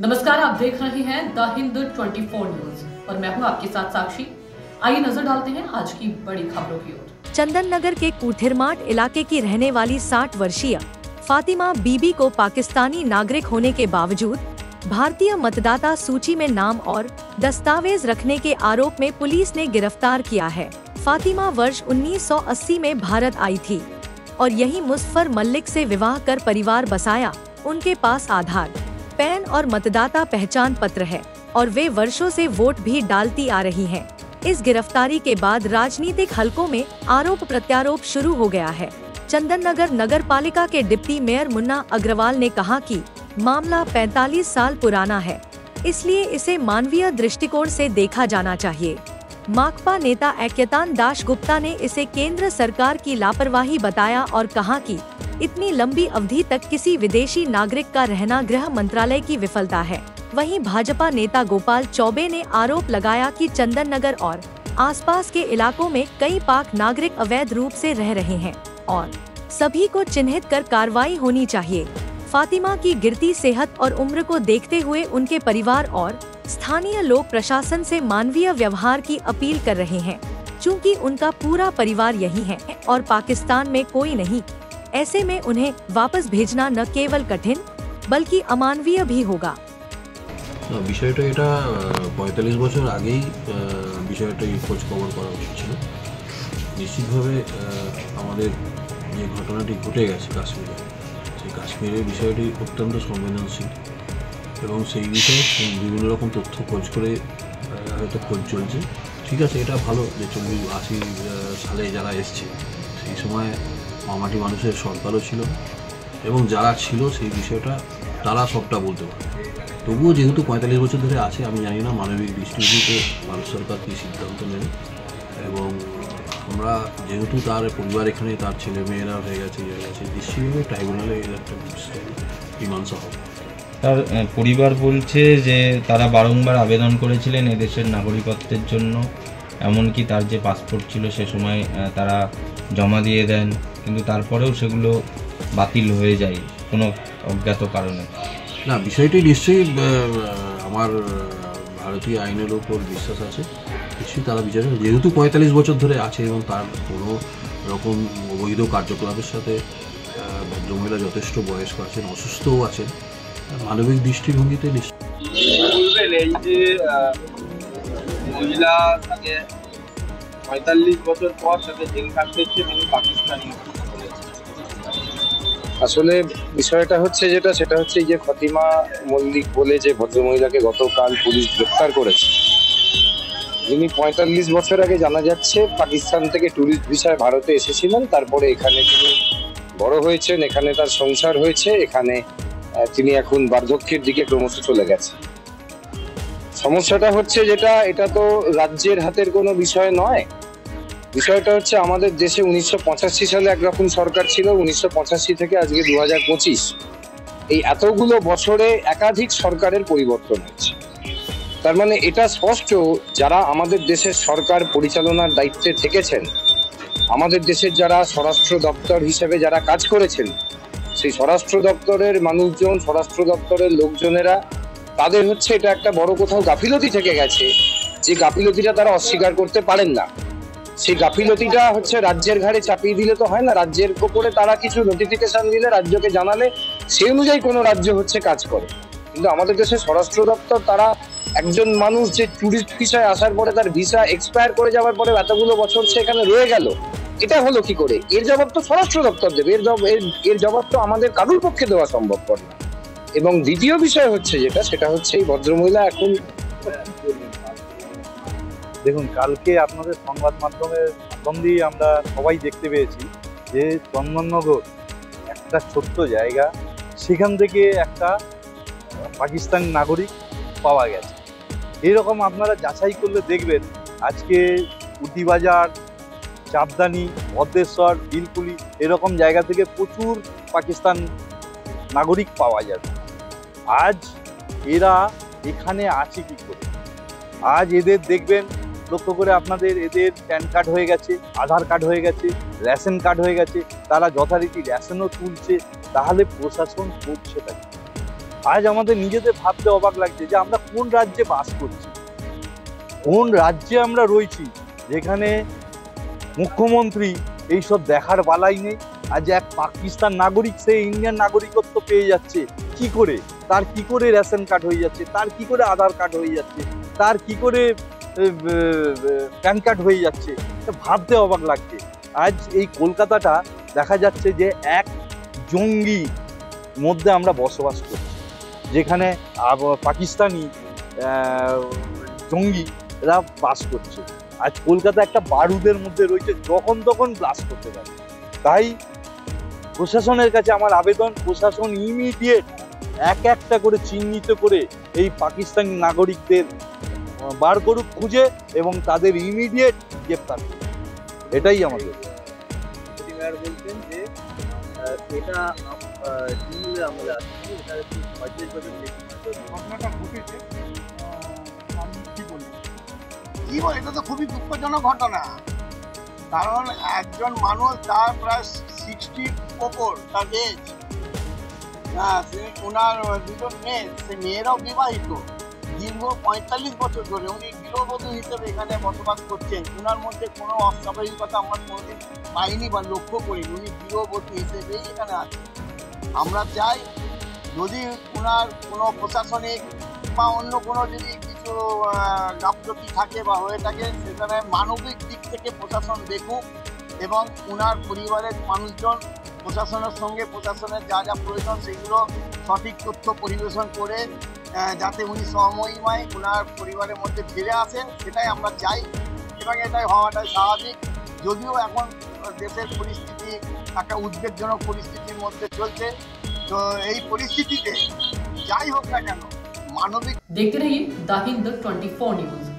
नमस्कार, आप देख रहे हैं द हिंद 24 न्यूज और मैं हूं आपके साथ साक्षी। आइए नजर डालते हैं आज की बड़ी खबरों की ओर। चंदन नगर के कुथिरमाट इलाके की रहने वाली 60 वर्षीय फातिमा बीबी को पाकिस्तानी नागरिक होने के बावजूद भारतीय मतदाता सूची में नाम और दस्तावेज रखने के आरोप में पुलिस ने गिरफ्तार किया है। फातिमा वर्ष 1980 में भारत आई थी और यही मुजफ्फर मलिक से विवाह कर परिवार बसाया। उनके पास आधार, पैन और मतदाता पहचान पत्र है और वे वर्षों से वोट भी डालती आ रही हैं। इस गिरफ्तारी के बाद राजनीतिक हलकों में आरोप प्रत्यारोप शुरू हो गया है। चंदन नगर नगर पालिका के डिप्टी मेयर मुन्ना अग्रवाल ने कहा कि मामला 45 साल पुराना है, इसलिए इसे मानवीय दृष्टिकोण से देखा जाना चाहिए। माकपा नेता ऐक्यतान दास गुप्ता ने इसे केंद्र सरकार की लापरवाही बताया और कहा कि इतनी लंबी अवधि तक किसी विदेशी नागरिक का रहना गृह मंत्रालय की विफलता है। वहीं भाजपा नेता गोपाल चौबे ने आरोप लगाया कि चंदन नगर और आसपास के इलाकों में कई पाक नागरिक अवैध रूप से रह रहे हैं और सभी को चिन्हित कर कार्रवाई होनी चाहिए। फातिमा की गिरती सेहत और उम्र को देखते हुए उनके परिवार और स्थानीय लोग प्रशासन से मानवीय व्यवहार की अपील कर रहे हैं, चूँकि उनका पूरा परिवार यही है और पाकिस्तान में कोई नहीं। ऐसे में उन्हें वापस भेजना न केवल कठिन बल्कि अमानवीय भी होगा। বিষয়টা এটা 45 বছর আগেই বিষয়টা খোঁজ খবর করা উচিত ছিল। নিশ্চিতভাবে আমাদের যে ঘটনাটি ঘটে গেছে কাশ্মীরে, সেই কাশ্মীরের বিষয়টি অত্যন্ত সংবেদনশীল এবং সেই বিষয়ে বিভিন্ন রকম তথ্য খোঁজ করে হয়তো খোঁজ চলছে। ঠিক আছে, এটা ভালো যে 80 সালে যারা এসছে সেই সময় মামাটি মানুষের সরকারও ছিল এবং যারা ছিল সেই বিষয়টা তারা সবটা বলতে পারে। তবুও যেহেতু 45 বছর ধরে আছে, আমি জানি না মানবিক দৃষ্টিভঙ্গিতে ভারত সরকার কী সিদ্ধান্ত নেবে এবং আমরা যেহেতু তার পরিবার এখানে, তার ছেলে মেয়েরা হয়ে গেছে নিশ্চিতভাবে ট্রাইব্যুনালে এর একটা মীমাংসা হবে। তার পরিবার বলছে যে তারা বারংবার আবেদন করেছিলেন এদেশের নাগরিকত্বের জন্য, এমনকি তার যে পাসপোর্ট ছিল সে সময় তারা জমা দিয়ে দেন, কিন্তু তারপরেও সেগুলো বাতিল হয়ে যায় কোনো অজ্ঞাত কারণে। না, বিষয়টি নিশ্চয়ই আমার ভারতীয় আইনের ওপর বিশ্বাস আছে, নিশ্চয়ই তারা বিচার, যেহেতু 45 বছর ধরে আছে এবং তার কোনো রকম অবৈধ কার্যকলাপের সাথে ভদ্রমহিলা যথেষ্ট বয়স্ক আছেন, অসুস্থও আছেন, মানবিক দৃষ্টিভঙ্গিতে বলবেন এই যে মহিলা তাকে 45 বছর পর তাকে জেল কাটতে হচ্ছে, তিনি পাকিস্তানি। আসলে বিষয়টা হচ্ছে সেটা হচ্ছে যে ফাতিমা মল্লিক বলে যে ভদ্রমহিলাকে গতকাল পুলিশ গ্রেফতার করেছে, যিনি 45 বছর আগে জানা যাচ্ছে পাকিস্তান থেকে ট্যুরিস্ট ভিসায় ভারতে এসেছিলেন। তারপরে এখানে তিনি বড় হয়েছেন, এখানে তার সংসার হয়েছে, এখানে তিনি এখন বার্ধক্যের দিকে ক্রমশ চলে গেছে। সমস্যাটা হচ্ছে এটা তো রাজ্যের হাতের কোনো বিষয় নয়। বিষয়টা হচ্ছে আমাদের দেশে 1985 সালে একরকম সরকার ছিল, 1985 থেকে আজকে 2025, এই এতগুলো বছরে একাধিক সরকারের পরিবর্তন হয়েছে। তার মানে এটা স্পষ্ট, যারা আমাদের দেশের সরকার পরিচালনার দায়িত্বে থেকেছেন, আমাদের দেশের যারা স্বরাষ্ট্র দপ্তর হিসেবে যারা কাজ করেছেন, সেই স্বরাষ্ট্র দপ্তরের মানুষজন, স্বরাষ্ট্র দপ্তরের লোকজনেরা, তাদের হচ্ছে এটা একটা বড় কোথাও গাফিলতি থেকে গেছে, যে গাফিলতিটা তারা অস্বীকার করতে পারেন না। সেই গাফিলতিটা হচ্ছে রাজ্যের ঘাড়ে চাপিয়ে দিলে তো হয় না, রাজ্যের উপরে তারা কিছু নোটিফিকেশন দিলে, রাজ্যকে জানালে সেই অনুযায়ী কোনো রাজ্য হচ্ছে কাজ করে। কিন্তু আমাদের দেশের স্বরাষ্ট্র দপ্তর, তারা একজন মানুষ যে ট্যুরিস্ট ভিসায় আসার পরে তার ভিসা এক্সপায়ার করে যাওয়ার পরে এতগুলো বছর সে এখানে রয়ে গেল, এটা হলো কি করে? এর জবাব তো স্বরাষ্ট্র দপ্তর দেবে, এর জবাব তো আমাদের কারোর পক্ষে দেওয়া সম্ভবপর না। এবং দ্বিতীয় বিষয় হচ্ছে সেটা হচ্ছে এই ভদ্রমহিলা এখন দেখুন, কালকে আপনাদের সংবাদ মাধ্যম দিয়ে আমরা সবাই দেখতে পেয়েছি যে চন্দননগর একটা ছোট্ট জায়গা, সেখান থেকে একটা পাকিস্তানি নাগরিক পাওয়া গেছে। এরকম আপনারা যাচাই করলে দেখবেন আজকে উটিবাজার, চাঁদদানি, ভদ্রেশ্বর, বিলকুলি এরকম জায়গা থেকে প্রচুর পাকিস্তান নাগরিক পাওয়া যাবে। আজ এরা এখানে আছে কি করে? আজ এদের দেখবেন, লক্ষ্য করে আপনাদের, এদের প্যান কার্ড হয়ে গেছে, আধার কার্ড হয়ে গেছে, রেশন কার্ড হয়ে গেছে, তারা যথারীতি রেশনও তুলছে। তাহলে প্রশাসন করছে তাকে আজ আমাদের নিজেদের ভাবতে অবাক লাগছে যে আমরা কোন রাজ্যে বাস করছি, কোন রাজ্যে আমরা রয়েছি, যেখানে মুখ্যমন্ত্রী এইসব দেখার বালাই নেই। আজ এক পাকিস্তান নাগরিক সে ইন্ডিয়ান নাগরিকত্ব পেয়ে যাচ্ছে কি করে, তার কি করে রেশন কার্ড হয়ে যাচ্ছে, তার কি করে আধার কার্ড হয়ে যাচ্ছে, তার কি করে প্যান কার্ড হয়ে যাচ্ছে, ভাবতে অবাক লাগছে। আজ এই কলকাতাটা দেখা যাচ্ছে যে এক জঙ্গি মধ্যে আমরা বসবাস করছি, যেখানে পাকিস্তানি জঙ্গিরা বাস করছে। আজ কলকাতা একটা বারুদের মধ্যে রয়েছে, যখন তখন ব্লাস্ট করতে পারে। তাই প্রশাসনের কাছে আমার আবেদন, প্রশাসন ইমিডিয়েট একটা করে চিহ্নিত করে এই পাকিস্তানি নাগরিকদের বার করুক খুঁজে এবং তাদের ইমিডিয়েট গ্রেপ্তার করুক, এটাই আমাদের। বলছেন যে এটা তৃণমূলের আমলে আসছে, এটা 35 বছর ঘটনাটা ঘটেছে, কি বলবো এটা তো খুবই দুঃখজনক ঘটনা। কারণ একজন মানুষ তার প্রায় 60 ওপর তার এজ, ওনার দুজন মেয়ে, সে মেয়েরাও বিবাহিত, দীর্ঘ 45 বছর ধরে উনি গৃহবধূ হিসেবে এখানে বসবাস করছেন। ওনার মধ্যে কোনো অস্বাভাবিকতা আমরা কোনোদিন পাইনি বা লক্ষ্য করিনি, উনি গৃহবধূ হিসেবেই এখানে আছেন। আমরা চাই যদি ওনার কোনো প্রশাসনিক বা অন্য কোনো যদি কিছু গাফলতি থাকে বা হয়ে থাকে, সেখানে মানবিক দিক থেকে প্রশাসন দেখুক এবং ওনার পরিবারের মানুষজন প্রশাসনের সঙ্গে প্রশাসনের যা যা প্রয়োজন সেগুলো সঠিক তথ্য পরিবেশন করে যাতে উনি সমমহিমায় ওনার পরিবারের মধ্যে ফিরে আসেন, সেটাই আমরা চাই এবং এটাই হওয়াটাই স্বাভাবিক। যদিও এখন দেশের পরিস্থিতি একটা উদ্বেগজনক পরিস্থিতির মধ্যে চলছে, তো এই পরিস্থিতিতে যাই হোক না কেন মানবিক। देखते रहिए द हिंद 24 न्यूज।